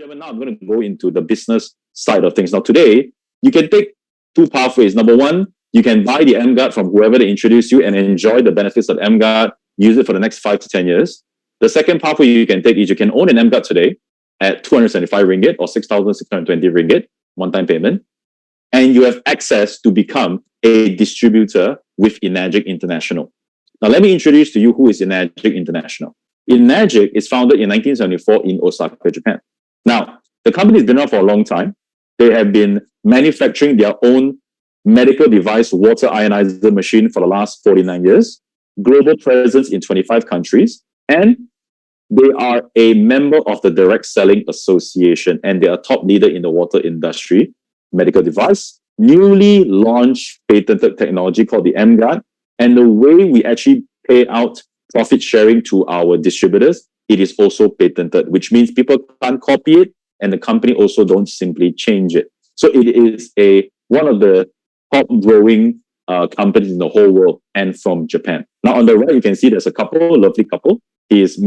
gentlemen, now I'm going to go into the business side of things. Now, today, you can take two pathways. Number one, you can buy the MGuard from whoever they introduce you and enjoy the benefits of MGuard, use it for the next 5 to 10 years. The second pathway you can take is you can own an MGuard today at 275 ringgit or 6,620 ringgit, one-time payment, and you have access to become a distributor with Enagic International. Now, let me introduce to you who is Enagic International. Enagic is founded in 1974 in Osaka, Japan. Now, the company has been around for a long time. They have been manufacturing their own medical device water ionizer machine for the last 49 years, global presence in 25 countries, and they are a member of the Direct Selling Association, and they are a top leader in the water industry, medical device, newly launched patented technology called the MGuard. And the way we actually pay out profit sharing to our distributors, it is also patented, which means people can't copy it, and the company also don't simply change it. So it is one of the top growing companies in the whole world, and from Japan. Now on the right, you can see there's a lovely couple. He is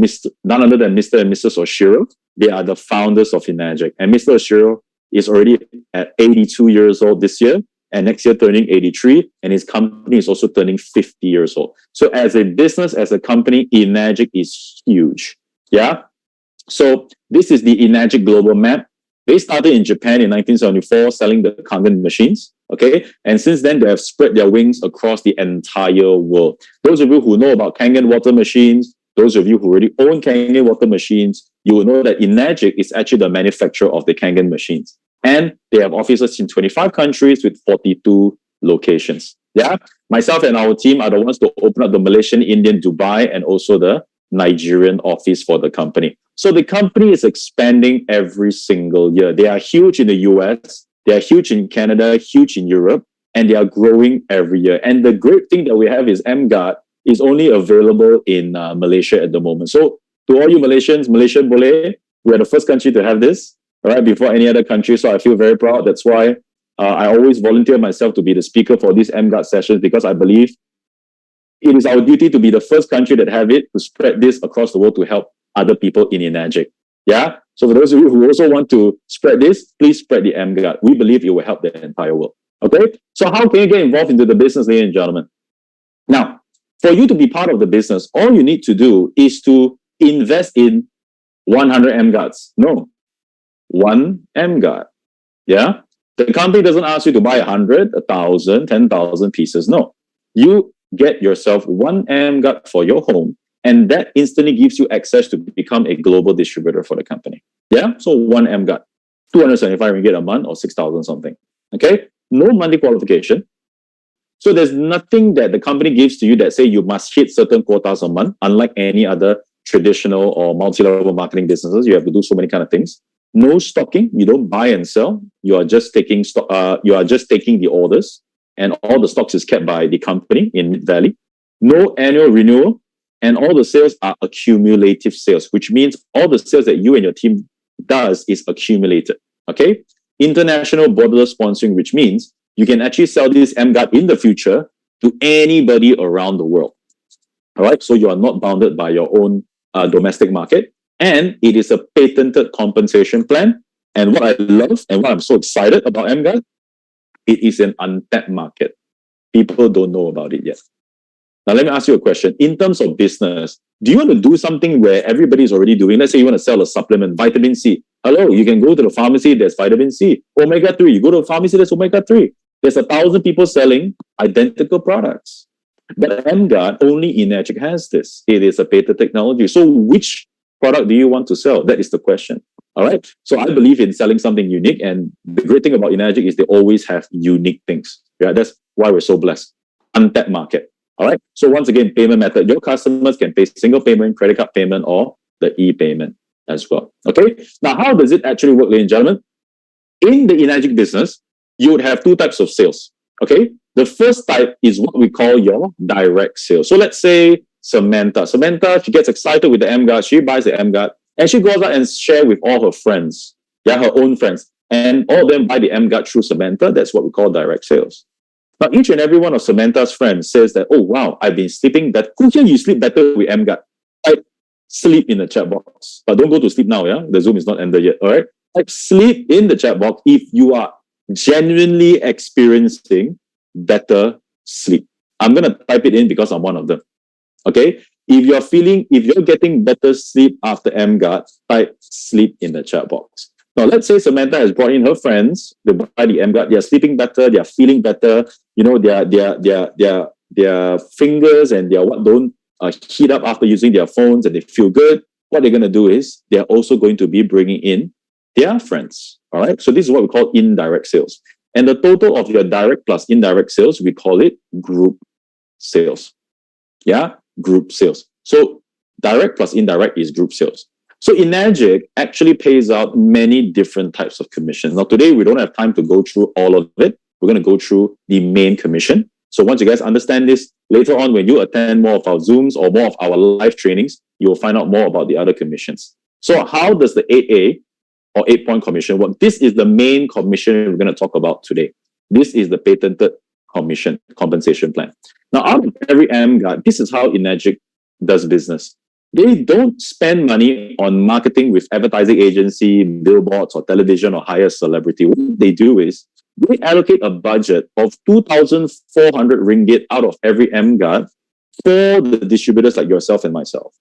none other than Mr. and Mrs. Oshiro. They are the founders of Enagic. And Mr. Oshiro is already at 82 years old this year, and next year turning 83, and his company is also turning 50 years old. So as a business, as a company, Enagic is huge. Yeah? So this is the Enagic global map. They started in Japan in 1974 selling the Kangen machines, okay? And since then, they have spread their wings across the entire world. Those of you who know about Kangen water machines, those of you who already own Kangen water machines, you will know that Enagic is actually the manufacturer of the Kangen machines. And they have offices in 25 countries with 42 locations. Yeah? Myself and our team are the ones to open up the Malaysian, Indian, Dubai, and also the Nigerian office for the company. So the company is expanding every single year. They are huge in the US, they are huge in Canada, huge in Europe, and they are growing every year. And the great thing that we have is MGuard is only available in Malaysia at the moment. So to all you Malaysians, Malaysia boleh, we are the first country to have this, all right, before any other country. So I feel very proud. That's why I always volunteer myself to be the speaker for these MGuard sessions, because I believe it is our duty to be the first country that have it, to spread this across the world to help other people in Enagic. Yeah? So for those of you who also want to spread this, please spread the MGuard. We believe it will help the entire world. Okay? So how can you get involved into the business, ladies and gentlemen? Now, for you to be part of the business, all you need to do is to invest in 100 MGuards. No. 1 MGuard. Yeah? The company doesn't ask you to buy 100, 1,000, 10,000 pieces. No. You get yourself 1 MGuard for your home, and that instantly gives you access to become a global distributor for the company. Yeah? So 1 MGuard, 275 ringgit a month or 6,000 something. Okay? No monthly qualification. So there's nothing that the company gives to you that say you must hit certain quotas a month, unlike any other traditional or multi-level marketing businesses. You have to do so many kind of things. No stocking. You don't buy and sell. You are just taking you are just taking the orders, and all the stocks is kept by the company in Mid-Valley. No annual renewal, and all the sales are accumulative sales, which means all the sales that you and your team does is accumulated. Okay? International borderless sponsoring, which means you can actually sell this MGuard in the future to anybody around the world. All right? So you are not bounded by your own domestic market. And it is a patented compensation plan. And what I love and what I'm so excited about MGuard, it is an untapped market. People don't know about it yet. Now, let me ask you a question. In terms of business, do you want to do something where everybody's already doing? Let's say you want to sell a supplement, vitamin C. Hello, you can go to the pharmacy, there's vitamin C. Omega-3, you go to the pharmacy, there's omega-3. There's 1,000 people selling identical products. But MGuard, only Enagic has this. It is a patented technology. So which product do you want to sell? That is the question. All right. So I believe in selling something unique. And the great thing about Enagic is they always have unique things. Yeah, that's why we're so blessed. Untapped market. All right. So once again, payment method. Your customers can pay single payment, credit card payment, or the e-payment as well. Okay. Now, how does it actually work, ladies and gentlemen? In the Enagic business, you would have two types of sales. Okay. The first type is what we call your direct sales. So let's say Samantha, she gets excited with the MGuard. She buys the MGuard and she goes out and shares with all her friends. Yeah, her own friends. And all of them buy the MGuard through Samantha. That's what we call direct sales. Now, each and every one of Samantha's friends says that, oh, wow, I've been sleeping better. Who here you sleep better with MGuard? Sleep in the chat box. But don't go to sleep now, yeah? The Zoom is not ended yet, all right? Type sleep in the chat box if you are genuinely experiencing better sleep. I'm going to type it in because I'm one of them. Okay? If you're getting better sleep after MGuard, type sleep in the chat box. Now, let's say Samantha has brought in her friends, they buy the MGuard, they're sleeping better, they're feeling better, their fingers and their what don't heat up after using their phones and they feel good. What they're going to do is they're also going to be bringing in their friends. All right. So this is what we call indirect sales. And the total of your direct plus indirect sales, we call it group sales. Yeah. Group sales. So direct plus indirect is group sales. So Enagic actually pays out many different types of commissions. Now, today we don't have time to go through all of it. We're going to go through the main commission. So once you guys understand this, later on when you attend more of our Zooms or more of our live trainings, you will find out more about the other commissions. So how does the 8A or 8-point commission work? This is the main commission we're going to talk about today. This is the patented commission compensation plan. Now, out of every MGuard, this is how Enagic does business. They don't spend money on marketing with advertising agency, billboards, or television, or hire a celebrity. What they do is they allocate a budget of 2,400 ringgit out of every MGuard for the distributors like yourself and myself.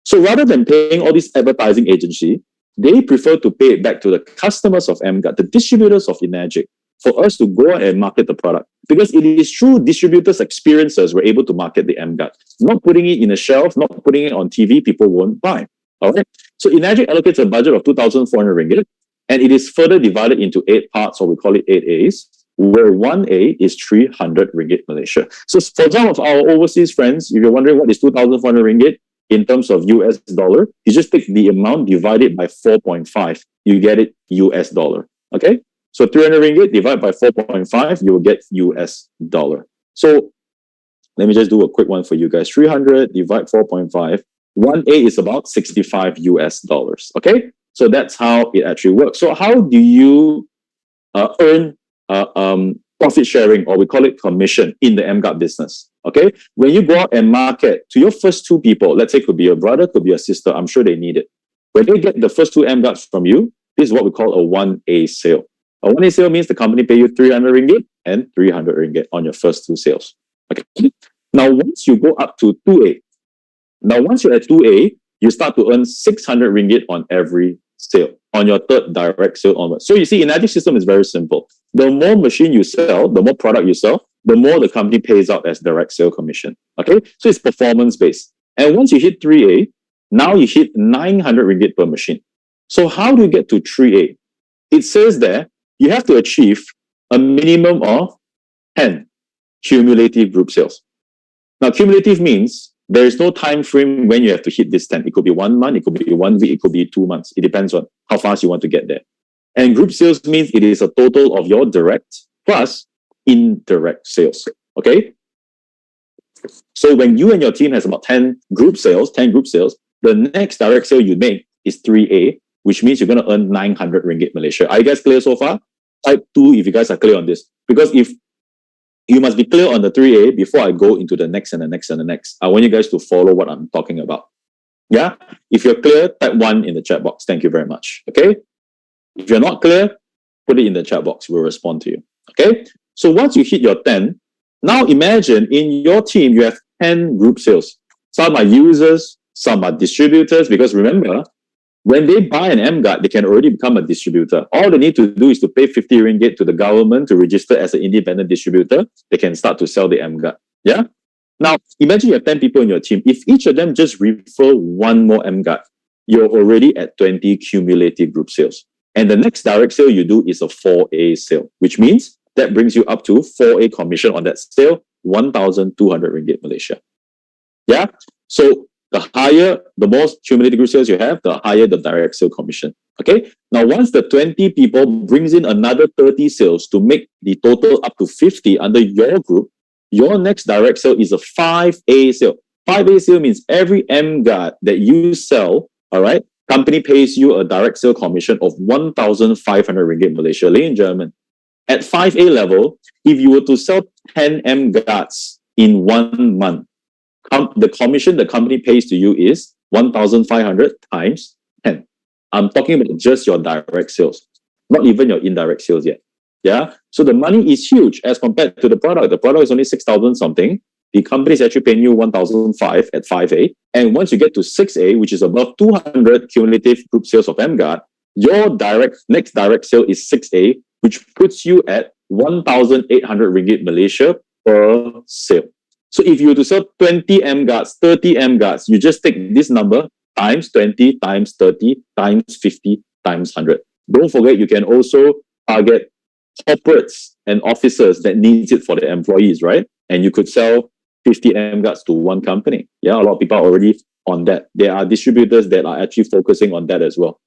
So rather than paying all these advertising agency, they prefer to pay it back to the customers of MGuard, the distributors of Enagic, for us to go and market the product. Because it is through distributors' experiences we're able to market the MGuard. Not putting it in a shelf, not putting it on TV, people won't buy. All right. So Enagic allocates a budget of 2,400 ringgit, and it is further divided into 8 parts, or we call it 8As, where 1A is 300 ringgit Malaysia. So for some of our overseas friends, if you're wondering what is 2,400 ringgit in terms of US dollar, you just take the amount divided by 4.5. You get it US dollar. Okay. So 300 ringgit divided by 4.5, you will get US dollar. So let me just do a quick one for you guys. 300 divide 4.5. 1A is about 65 US dollars. Okay. So that's how it actually works. So how do you earn profit sharing, or we call it commission, in the MGuard business? Okay. When you go out and market to your first 2 people, let's say it could be a brother, could be a sister, I'm sure they need it. When they get the first 2 MGuards from you, this is what we call a 1A sale. A 1A sale means the company pay you 300 ringgit and 300 ringgit on your first 2 sales. Okay. Now, once you go up to 2A, now once you're at 2A, you start to earn 600 ringgit on every sale, on your third direct sale onwards. So you see, Enagic system is very simple. The more machine you sell, the more product you sell, the more the company pays out as direct sale commission. Okay. So it's performance based. And once you hit 3A, now you hit 900 ringgit per machine. So how do you get to 3A? It says there, you have to achieve a minimum of 10 cumulative group sales. Now, cumulative means there is no time frame when you have to hit this 10. It could be 1 month, it could be 1 week, it could be 2 months. It depends on how fast you want to get there. And group sales means it is a total of your direct plus indirect sales. Okay? So when you and your team has about 10 group sales, the next direct sale you make is 3A, which means you're going to earn 900 ringgit Malaysia. Are you guys clear so far? Type 2 if you guys are clear on this. Because if you must be clear on the 3A before I go into the next and the next and the next. I want you guys to follow what I'm talking about. Yeah? If you're clear, type 1 in the chat box. Thank you very much. Okay? If you're not clear, put it in the chat box. We'll respond to you. Okay? So once you hit your 10, now imagine in your team, you have 10 group sales. Some are users, some are distributors, because remember, when they buy an MGuard, they can already become a distributor. All they need to do is to pay 50 ringgit to the government to register as an independent distributor. They can start to sell the MGuard. Yeah? Now, imagine you have 10 people in your team. If each of them just refer 1 more MGuard, you're already at 20 cumulative group sales. And the next direct sale you do is a 4A sale, which means that brings you up to 4A commission on that sale, 1,200 ringgit Malaysia. Yeah? So the more cumulative group sales you have, the higher the direct sale commission. Okay. Now, once the 20 people brings in another 30 sales to make the total up to 50 under your group, your next direct sale is a 5A sale. 5A sale means every MGuard that you sell, all right, company pays you a direct sale commission of 1,500 ringgit Malaysia, in German. At 5A level, if you were to sell 10 MGuards in 1 month, the commission the company pays to you is 1,500 times 10. I'm talking about just your direct sales, not even your indirect sales yet. Yeah. So the money is huge as compared to the product. The product is only 6,000 something. The company is actually paying you 1,005 at 5A. And once you get to 6A, which is above 200 cumulative group sales of MGuard, your next direct sale is 6A, which puts you at 1,800 ringgit Malaysia per sale. So if you were to sell 20 MGuards, 30 MGuards, you just take this number times 20 times 30 times 50 times 100. Don't forget, you can also target corporates and officers that needs it for the employees, right? And you could sell 50 MGuards to one company. Yeah, a lot of people are already on that. There are distributors that are actually focusing on that as well.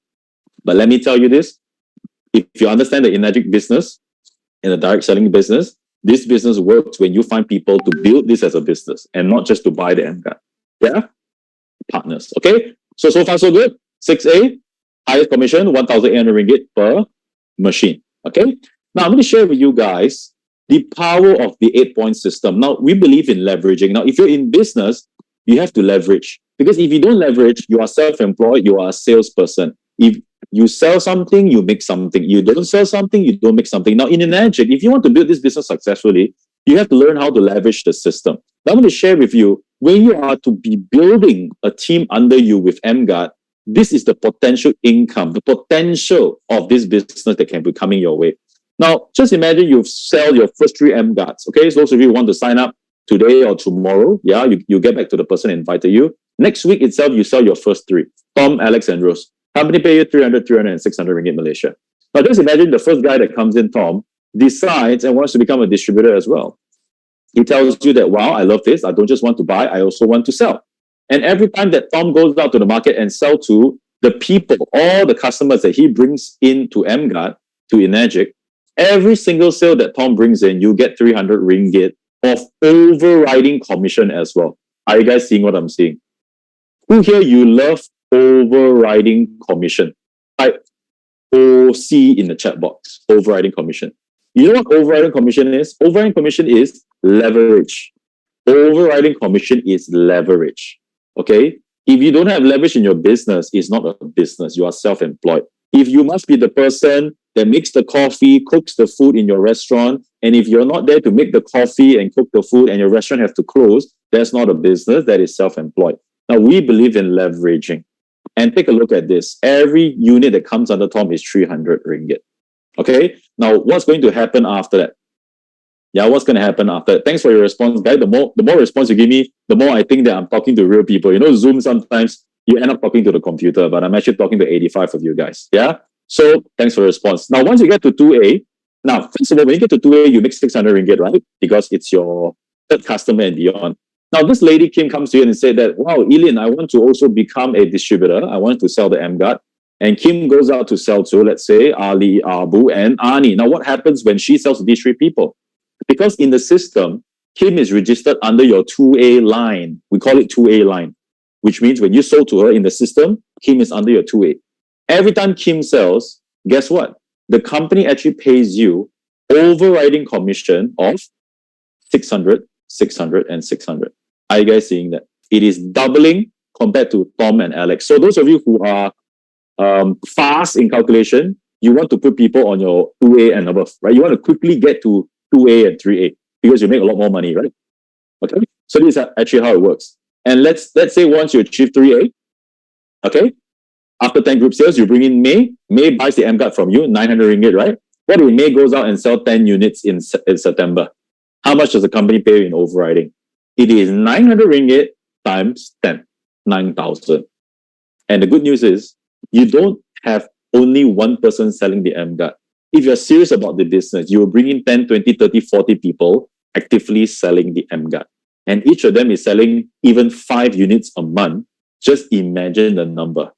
But let me tell you this, if you understand the Energic business and the direct selling business, this business works when you find people to build this as a business and not just to buy the MGuard. Yeah? Partners. Okay? So far so good. 6A, highest commission, 1,800 ringgit per machine. Okay? Now I'm going to share with you guys the power of the 8-point system. Now, we believe in leveraging. Now, if you're in business, you have to leverage. Because if you don't leverage, you are self-employed, you are a salesperson. If you sell something, you make something. You don't sell something, you don't make something. Now, in Energic, if you want to build this business successfully, you have to learn how to leverage the system. Now, I'm going to share with you, when you are to be building a team under you with MGuard, this is the potential income, the potential of this business that can be coming your way. Now, just imagine you sell your first 3 MGuards. Okay, so those of you who want to sign up today or tomorrow, yeah, you get back to the person who invited you. Next week itself, you sell your first 3. Tom, Alex, and Rose. Company pay you 300, 300, and 600 ringgit Malaysia. Now, just imagine the first guy that comes in, Tom, decides and wants to become a distributor as well. He tells you that, wow, I love this. I don't just want to buy, I also want to sell. And every time that Tom goes out to the market and sell to the people, all the customers that he brings into MGuard, to Energic, every single sale that Tom brings in, you get 300 ringgit of overriding commission as well. Are you guys seeing what I'm seeing? Who here you love overriding commission? Type OC in the chat box. Overriding commission. You know what overriding commission is? Overriding commission is leverage. Overriding commission is leverage. Okay? If you don't have leverage in your business, it's not a business. You are self-employed. If you must be the person that makes the coffee, cooks the food in your restaurant, and if you're not there to make the coffee and cook the food and your restaurant has to close, that's not a business, that is self-employed. Now, we believe in leveraging. And take a look at this. Every unit that comes under Tom is 300 ringgit. Okay? Now, what's going to happen after that? Yeah, what's going to happen after that? Thanks for your response, guys. The more response you give me, the more I think that I'm talking to real people. You know, Zoom sometimes you end up talking to the computer, but I'm actually talking to 85 of you guys. Yeah? So, thanks for your response. Now, once you get to 2A, now, first of all, when you get to 2A, you make 600 ringgit, right? Because it's your third customer and beyond. Now, this lady Kim comes to you and said that, wow, Eileen, I want to also become a distributor. I want to sell the MGuard. And Kim goes out to sell to, let's say, Ali, Abu, and Ani. Now, what happens when she sells to these 3 people? Because in the system, Kim is registered under your 2A line. We call it 2A line, which means when you sold to her in the system, Kim is under your 2A. Every time Kim sells, guess what? The company actually pays you overriding commission of 600, 600, and 600. Are you guys seeing that? It is doubling compared to Tom and Alex. So those of you who are fast in calculation, you want to put people on your 2A and above, right? You want to quickly get to 2A and 3A because you make a lot more money, right? Okay, so this is actually how it works. And let's say once you achieve 3A, okay, after 10 group sales, you bring in May. May buys the MGuard from you, 900 ringgit, right? What if May goes out and sell 10 units in September? How much does the company pay in overriding? It is 900 ringgit times 10, 9,000. And the good news is, you don't have only one person selling the MGuard. If you're serious about the business, you will bring in 10, 20, 30, 40 people actively selling the MGuard. And each of them is selling even 5 units a month. Just imagine the number.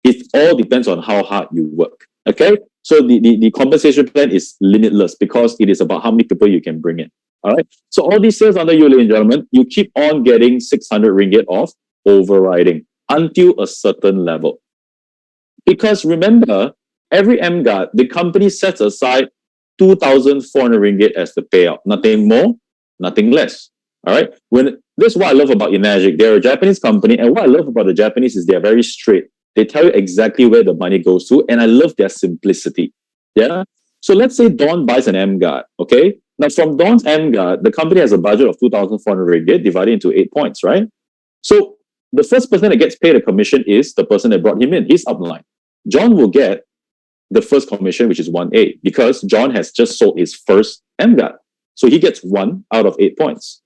It all depends on how hard you work. Okay? So the compensation plan is limitless because it is about how many people you can bring in. All right? So all these sales under you, ladies and gentlemen, you keep on getting 600 ringgit of overriding until a certain level. Because remember, every MGuard, the company sets aside 2,400 ringgit as the payout. Nothing more, nothing less. All right? This is what I love about Energic. They're a Japanese company, and what I love about the Japanese is they're very straight. They tell you exactly where the money goes to, and I love their simplicity. Yeah. So let's say Dawn buys an MGuard. Okay. Now from Dawn's MGuard, the company has a budget of 2,400 ringgit divided into 8 points, right? So the first person that gets paid a commission is the person that brought him in. He's upline. John will get the first commission, which is 1A, because John has just sold his first MGuard. So he gets 1 out of 8 points.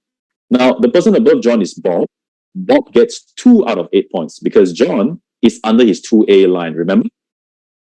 Now, the person above John is Bob. Bob gets 2 out of 8 points because John is under his 2A line, remember?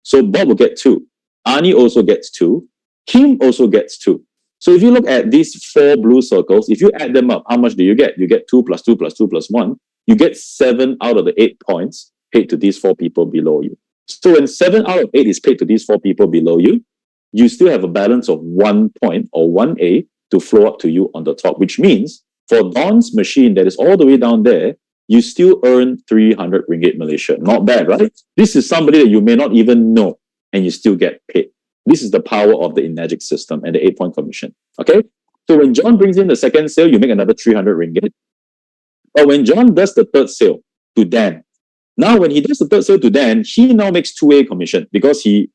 So Bob will get 2. Arnie also gets 2. Kim also gets 2. So if you look at these 4 blue circles, if you add them up, how much do you get? You get 2 plus 2 plus 2 plus 1. You get 7 out of the 8 points paid to these 4 people below you. So when 7 out of 8 is paid to these 4 people below you, you still have a balance of 1 point or 1A to flow up to you on the top, which means for Don's machine that is all the way down there, you still earn 300 ringgit Malaysia. Not bad, right? This is somebody that you may not even know and you still get paid. This is the power of the Enagic system and the 8-point commission. Okay? So when John brings in the second sale, you make another 300 ringgit. But when John does the third sale to Dan, now when he does the third sale to Dan, he now makes 2A commission because he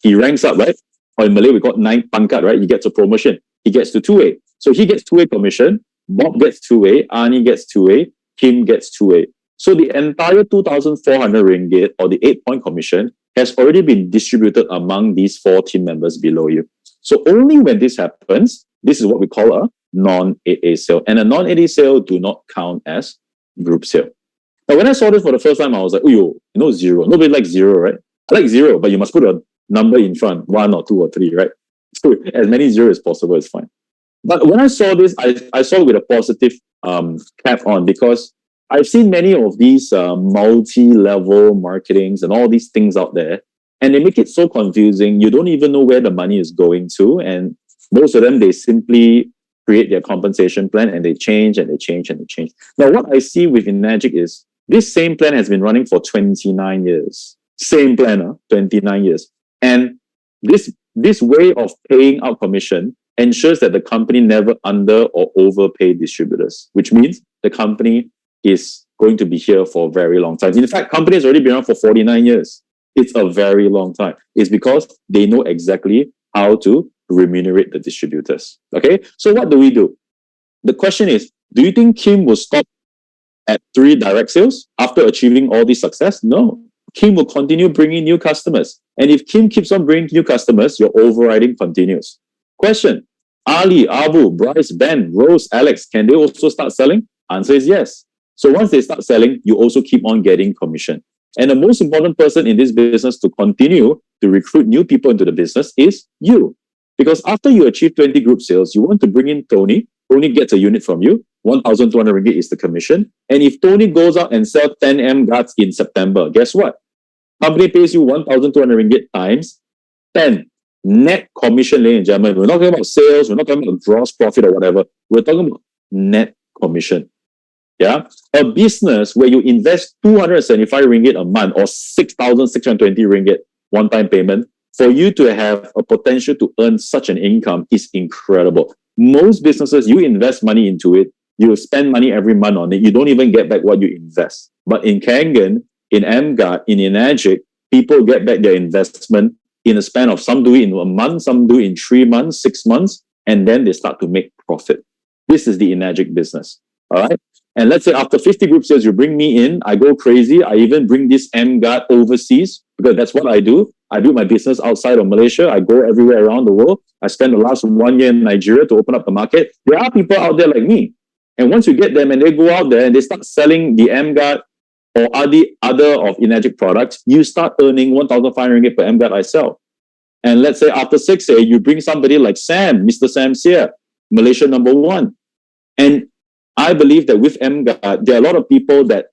ranks up, right? Or in Malay, we call it 9 pangkat, right? He gets a promotion. He gets to 2A. So he gets 2A commission, Bob gets 2A, Arnie gets 2A, Kim gets 2A. So the entire 2,400 ringgit or the 8-point commission has already been distributed among these 4 team members below you. So only when this happens, this is what we call a non-8A sale. And a non-8A sale do not count as group sale. Now, when I saw this for the first time, I was like, oh, zero. Nobody likes zero, right? I like zero, but you must put a number in front, 1 or 2 or 3, right? So as many zero as possible is fine. But when I saw this, I saw it with a positive cap on because I've seen many of these multi-level marketings and all these things out there, and they make it so confusing. You don't even know where the money is going to. And most of them, they simply create their compensation plan and they change and they change and they change. Now, what I see with Enagic is this same plan has been running for 29 years. Same plan, 29 years. And this way of paying out commission ensures that the company never under or overpay distributors, which means the company is going to be here for a very long time. In fact, company has already been around for 49 years. It's a very long time. It's because they know exactly how to remunerate the distributors. Okay, so what do we do? The question is, do you think Kim will stop at 3 direct sales after achieving all this success? No. Kim will continue bringing new customers. And if Kim keeps on bringing new customers, your overriding continues. Question, Ali, Abu, Bryce, Ben, Rose, Alex, can they also start selling? Answer is yes. So once they start selling, you also keep on getting commission. And the most important person in this business to continue to recruit new people into the business is you. Because after you achieve 20 group sales, you want to bring in Tony. Tony gets a unit from you. 1,200 ringgit is the commission. And if Tony goes out and sells 10 MGuards in September, guess what? Company pays you 1,200 ringgit times 10 net commission, ladies and gentlemen. We're not talking about sales. We're not talking about gross profit or whatever. We're talking about net commission. Yeah, a business where you invest 275 ringgit a month or 6,620 ringgit one-time payment, for you to have a potential to earn such an income is incredible. Most businesses, you invest money into it, you spend money every month on it, you don't even get back what you invest. But in Kangen, in MGuard, in Enagic, people get back their investment in a span of, some do it in a month, some do it in 3 months, 6 months, and then they start to make profit. This is the Enagic business. All right. And let's say after 50 group sales, you bring me in, I go crazy. I even bring this MGuard overseas because that's what I do. I do my business outside of Malaysia. I go everywhere around the world. I spent the last 1 year in Nigeria to open up the market. There are people out there like me. And once you get them and they go out there and they start selling the MGuard or other of Enagic products, you start earning 1,500 ringgit per MGuard I sell. And let's say after 6A, you bring somebody like Sam, Mr. Sam Sear, Malaysia #1. And I believe that with MGuard, there are a lot of people that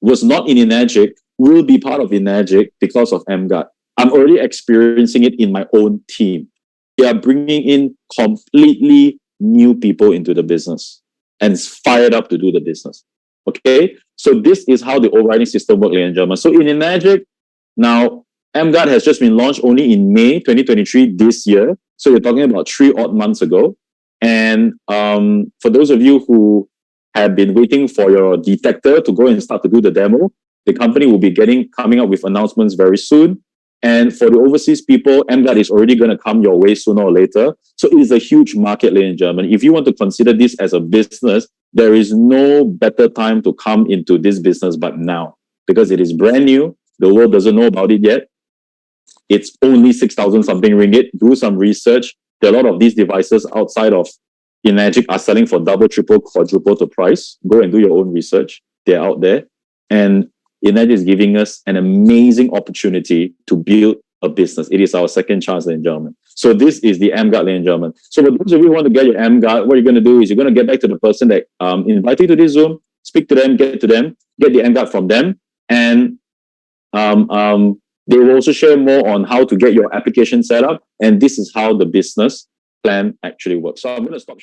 was not in Enagic will be part of Enagic because of MGuard. I'm already experiencing it in my own team. They are bringing in completely new people into the business and fired up to do the business. Okay? So this is how the overriding system works, ladies and gentlemen. So in Enagic, now, MGuard has just been launched only in May 2023 this year. So we're talking about 3 odd months ago. And for those of you who have been waiting for your detector to go and start to do the demo, The company will be coming up with announcements very soon. And for the overseas people, MGUT is already going to come your way sooner or later. So it is a huge market, ladies and gentlemen. If you want to consider this as a business, there is no better time to come into this business but now, because it is brand new. The world doesn't know about it yet. It's only 6,000 something ringgit. Do some research. There are a lot of these devices outside of Enagic are selling for double, triple, quadruple the price. Go and do your own research. They're out there. And Enagic is giving us an amazing opportunity to build a business. It is our second chance, ladies and gentlemen. So this is the MGUT, ladies and gentlemen. So for those of you who want to get your MGUT, what you're going to do is you're going to get back to the person that invited you to this Zoom, speak to them, get the MGUT from them, and they will also share more on how to get your application set up. And this is how the business plan actually works. So I'm going to stop sharing.